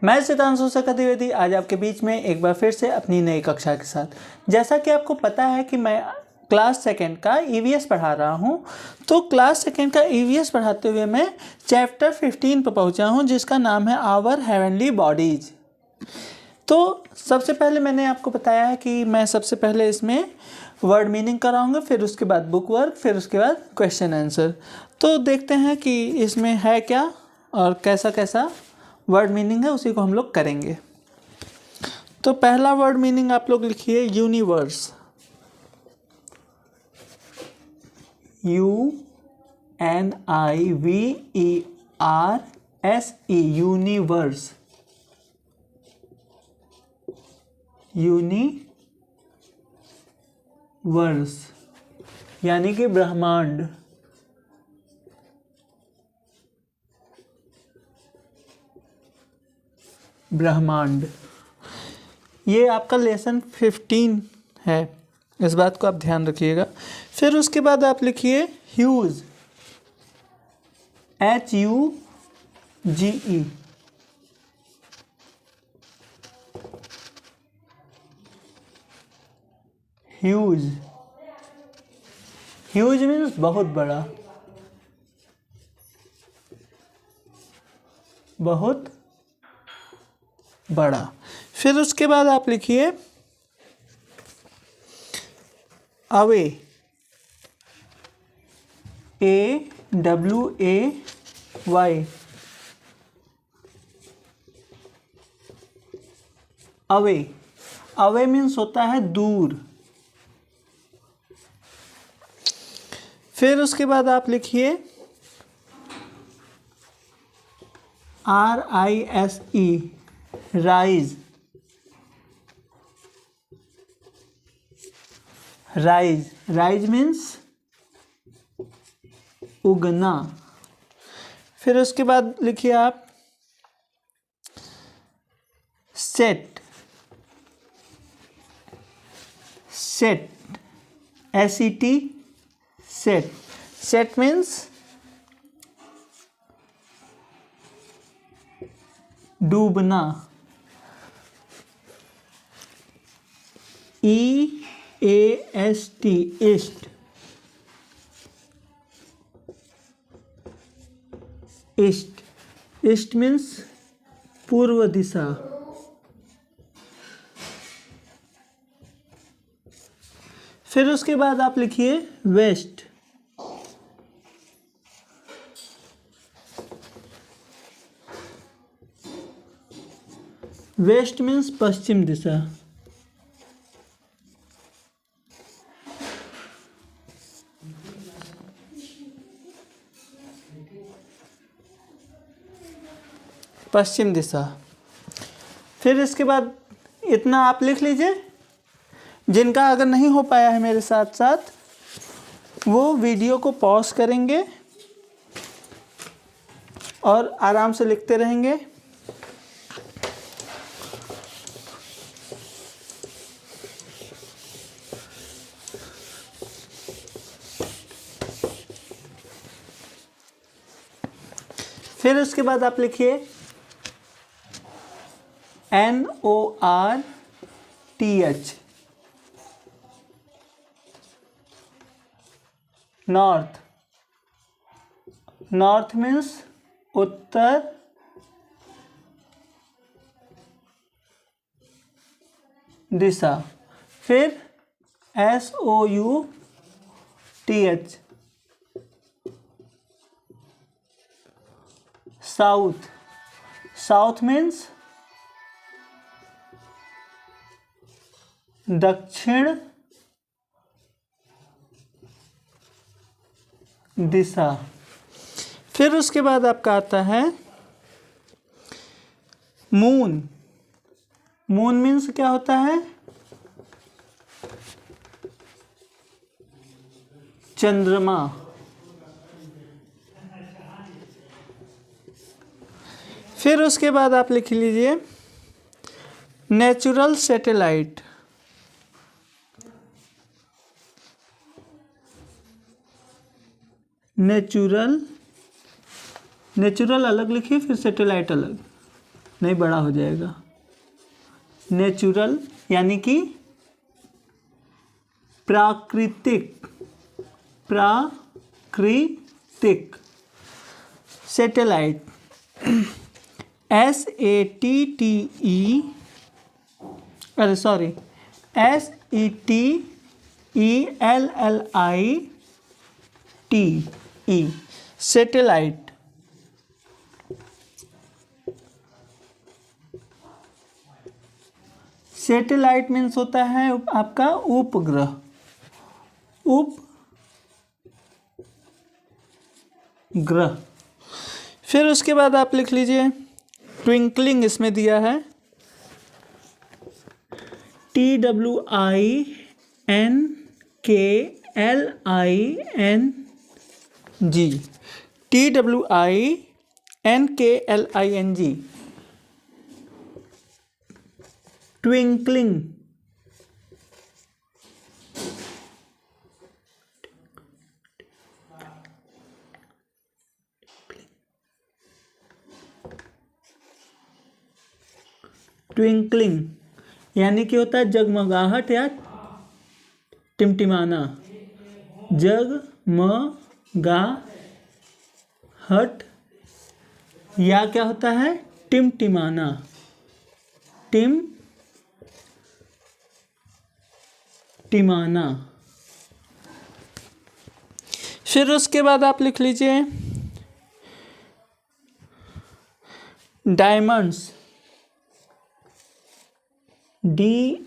मैं सिद्धांशु शेखर द्विवेदी आज आपके बीच में एक बार फिर से अपनी नई कक्षा के साथ। जैसा कि आपको पता है कि मैं क्लास सेकेंड का ईवीएस पढ़ा रहा हूं, तो क्लास सेकेंड का ईवीएस पढ़ाते हुए मैं चैप्टर 15 पर पहुंचा हूं, जिसका नाम है आवर हेवनली बॉडीज। तो सबसे पहले मैंने आपको बताया है कि मैं सबसे पहले इसमें वर्ड मीनिंग कराऊंगा, फिर उसके बाद बुक वर्क, फिर उसके बाद क्वेश्चन आंसर। तो देखते हैं कि इसमें है क्या और कैसा कैसा वर्ड मीनिंग है, उसी को हम लोग करेंगे। तो पहला वर्ड मीनिंग आप लोग लिखिए यूनिवर्स, UNIVERSE, यूनिवर्स, यूनिवर्स यानी कि ब्रह्मांड। ब्रह्मांड ये आपका लेसन 15 है, इस बात को आप ध्यान रखिएगा। फिर उसके बाद आप लिखिए huge, HUGE, huge. Huge means बहुत बड़ा, बहुत बड़ा। फिर उसके बाद आप लिखिए away, AWAY, away. Away means होता है दूर। फिर उसके बाद आप लिखिए RISE, rise. Rise, rise means उगना। फिर उसके बाद लिखिए आप set, set, SET, set. Set means डूबना। EAST, east, east. East means पूर्व दिशा। फिर उसके बाद आप लिखिए वेस्ट, वेस्ट मीन्स पश्चिम दिशा। पश्चिम दिशा। फिर इसके बाद इतना आप लिख लीजिए। जिनका अगर नहीं हो पाया है मेरे साथ साथ, वो वीडियो को पॉज करेंगे और आराम से लिखते रहेंगे। फिर उसके बाद आप लिखिए NORTH, नॉर्थ। नॉर्थ मीन्स उत्तर दिशा। फिर SOUTH, साउथ। साउथ मीन्स दक्षिण दिशा। फिर उसके बाद आपका आता है मून। मून मीन्स क्या होता है? चंद्रमा। फिर उसके बाद आप लिख लीजिए नेचुरल सैटेलाइट। नेचुरल, नेचुरल अलग लिखिए, फिर सैटेलाइट अलग। नहीं, बड़ा हो जाएगा। नेचुरल यानी कि प्राकृतिक, प्राकृतिक। सैटेलाइट, SATTE, अरे sorry, SETELLITE, satellite. Satellite means होता है आपका उपग्रह, उपग्रह। फिर उसके बाद आप लिख लीजिए ट्विंकलिंग, इसमें दिया है TWINKLING, TWINKLING, ट्विंकलिंग। ट्विंकलिंग यानी कि होता है जगमगाहट या टिमटिमाना, जगमगाहट या क्या होता है टिमटिमाना, टिमाना। फिर उसके बाद आप लिख लीजिए डायमंड्स, DIAMOND,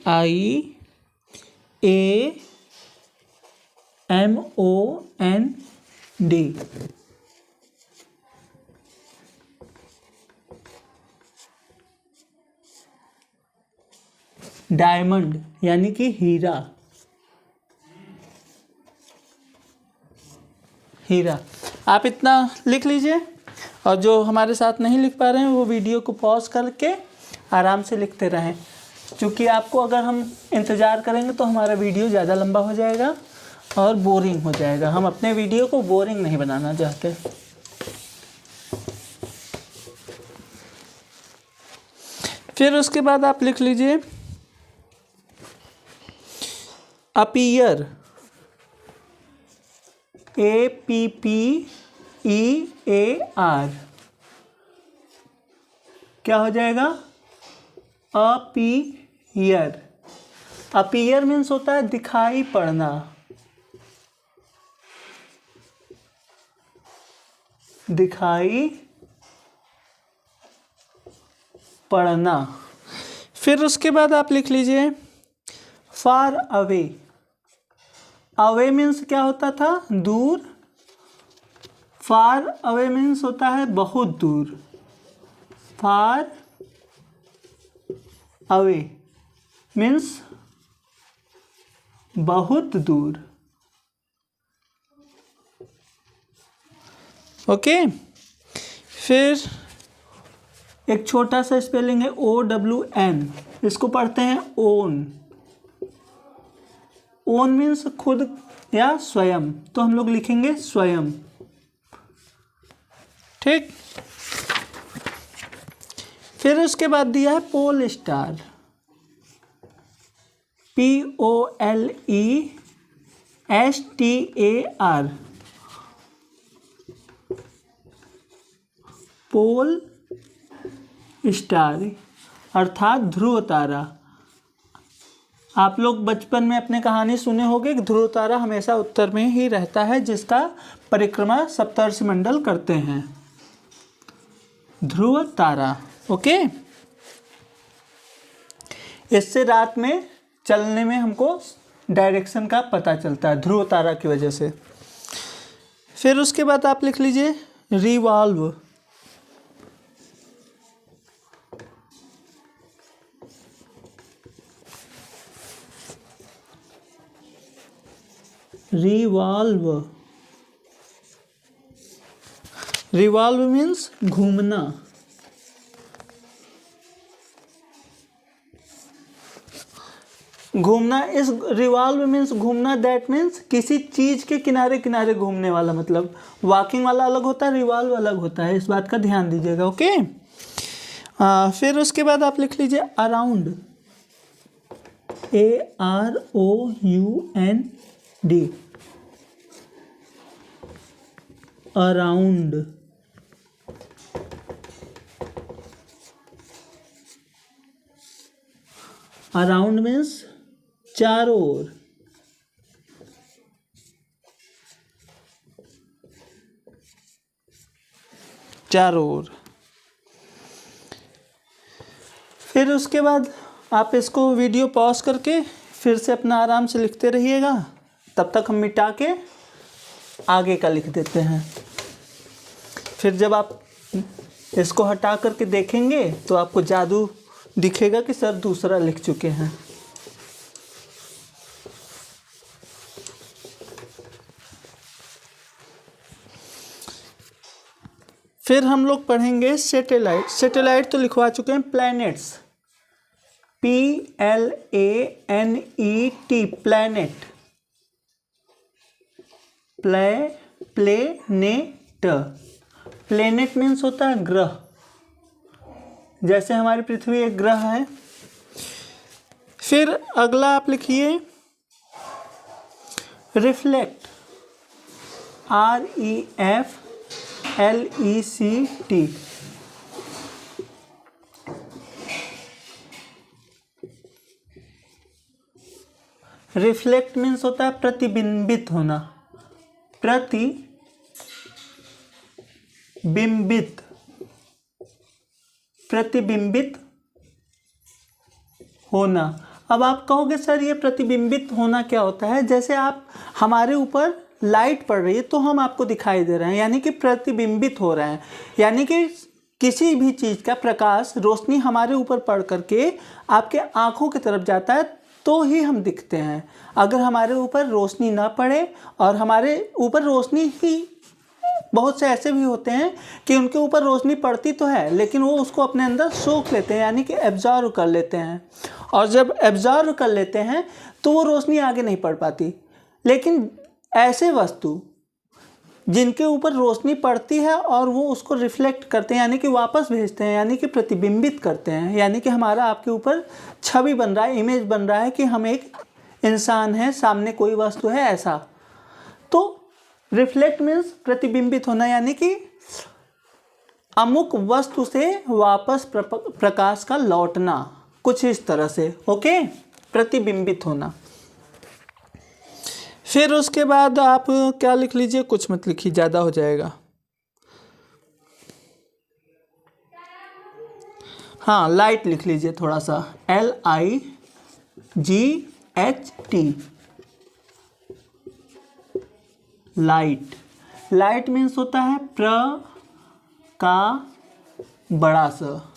डायमंड यानी कि हीरा, हीरा। आप इतना लिख लीजिए, और जो हमारे साथ नहीं लिख पा रहे हैं वो वीडियो को पॉज करके आराम से लिखते रहें, क्योंकि आपको अगर हम इंतज़ार करेंगे तो हमारा वीडियो ज़्यादा लंबा हो जाएगा और बोरिंग हो जाएगा। हम अपने वीडियो को बोरिंग नहीं बनाना चाहते। फिर उसके बाद आप लिख लीजिए अपीयर, APPEAR, क्या हो जाएगा अपीयर। अपीयर मीन्स होता है दिखाई पड़ना, दिखाई पड़ना। फिर उसके बाद आप लिख लीजिए फार अवे। अवे मीन्स क्या होता था दूर, फार अवे मीन्स होता है बहुत दूर, फार अवे मीन्स बहुत दूर। ओके। फिर एक छोटा सा स्पेलिंग है OWN, इसको पढ़ते हैं ओन। ओन मीन्स खुद या स्वयं, तो हम लोग लिखेंगे स्वयं। ठीक। फिर उसके बाद दिया है pole star, POLESTAR, pole star अर्थात ध्रुव तारा। आप लोग बचपन में अपने कहानी सुने होंगे कि ध्रुव तारा हमेशा उत्तर में ही रहता है, जिसका परिक्रमा सप्तर्षिमंडल करते हैं, ध्रुव तारा। ओके। इससे रात में चलने में हमको डायरेक्शन का पता चलता है ध्रुव तारा की वजह से। फिर उसके बाद आप लिख लीजिए रिवॉल्व, रिवॉल्व, रिवॉल्व मीन्स घूमना। घूमना, इस रिवॉल्व मीन्स घूमना, दैट मीन्स किसी चीज के किनारे किनारे घूमने वाला, मतलब वॉकिंग वाला अलग होता है, रिवॉल्व अलग होता है, इस बात का ध्यान दीजिएगा। ओके। फिर उसके बाद आप लिख लीजिए around, AROUND, around. Around means चारों ओर। चारों ओर। फिर उसके बाद आप इसको वीडियो पॉज करके फिर से अपना आराम से लिखते रहिएगा, तब तक हम मिटा के आगे का लिख देते हैं। फिर जब आप इसको हटा करके देखेंगे तो आपको जादू दिखेगा कि सर दूसरा लिख चुके हैं। फिर हम लोग पढ़ेंगे सैटेलाइट। सैटेलाइट तो लिखवा चुके हैं, planets, PLANET, planet. Planet, planet means होता है ग्रह, जैसे हमारी पृथ्वी एक ग्रह है। फिर अगला आप लिखिए रिफ्लेक्ट, REFLECT, रिफ्लेक्ट मीन्स होता है प्रतिबिंबित होना, प्रतिबिंबित, प्रतिबिंबित होना। अब आप कहोगे सर ये प्रतिबिंबित होना क्या होता है? जैसे आप हमारे ऊपर लाइट पड़ रही है तो हम आपको दिखाई दे रहे हैं, यानी कि प्रतिबिंबित हो रहे हैं। यानी कि किसी भी चीज़ का प्रकाश, रोशनी हमारे ऊपर पड़ करके आपके आँखों की तरफ जाता है तो ही हम दिखते हैं। अगर हमारे ऊपर रोशनी ना पड़े, और हमारे ऊपर रोशनी ही, बहुत से ऐसे भी होते हैं कि उनके ऊपर रोशनी पड़ती तो है लेकिन वो उसको अपने अंदर सोख लेते हैं, यानी कि एब्जॉर्व कर लेते हैं। और जब एब्जॉर्व कर लेते हैं तो वो रोशनी आगे नहीं पड़ पाती। लेकिन ऐसे वस्तु जिनके ऊपर रोशनी पड़ती है और वो उसको रिफ्लेक्ट करते हैं, यानी कि वापस भेजते हैं, यानी कि प्रतिबिंबित करते हैं, यानी कि हमारा आपके ऊपर छवि बन रहा है, इमेज बन रहा है कि हम एक इंसान हैं, सामने कोई वस्तु है, ऐसा। तो रिफ्लेक्ट मीन्स प्रतिबिंबित होना, यानी कि अमुक वस्तु से वापस प्रकाश का लौटना, कुछ इस तरह से। ओके, प्रतिबिंबित होना। फिर उसके बाद आप क्या लिख लीजिए, कुछ मत लिखिए, ज़्यादा हो जाएगा। हाँ, लाइट लिख लीजिए थोड़ा सा, LIGHT, लाइट। लाइट मीन्स होता है प्र का बड़ा सा,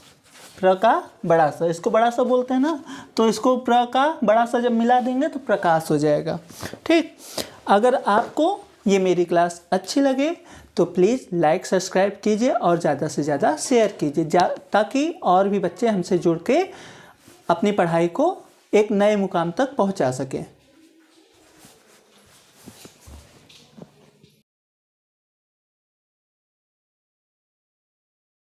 प्र का बड़ा सा, इसको बड़ा सा बोलते हैं ना, तो इसको प्र का बड़ा सा जब मिला देंगे तो प्रकाश हो जाएगा। ठीक, अगर आपको ये मेरी क्लास अच्छी लगे तो प्लीज़ लाइक सब्सक्राइब कीजिए और ज़्यादा से ज़्यादा शेयर कीजिए, ताकि और भी बच्चे हमसे जुड़ के अपनी पढ़ाई को एक नए मुकाम तक पहुंचा सकें।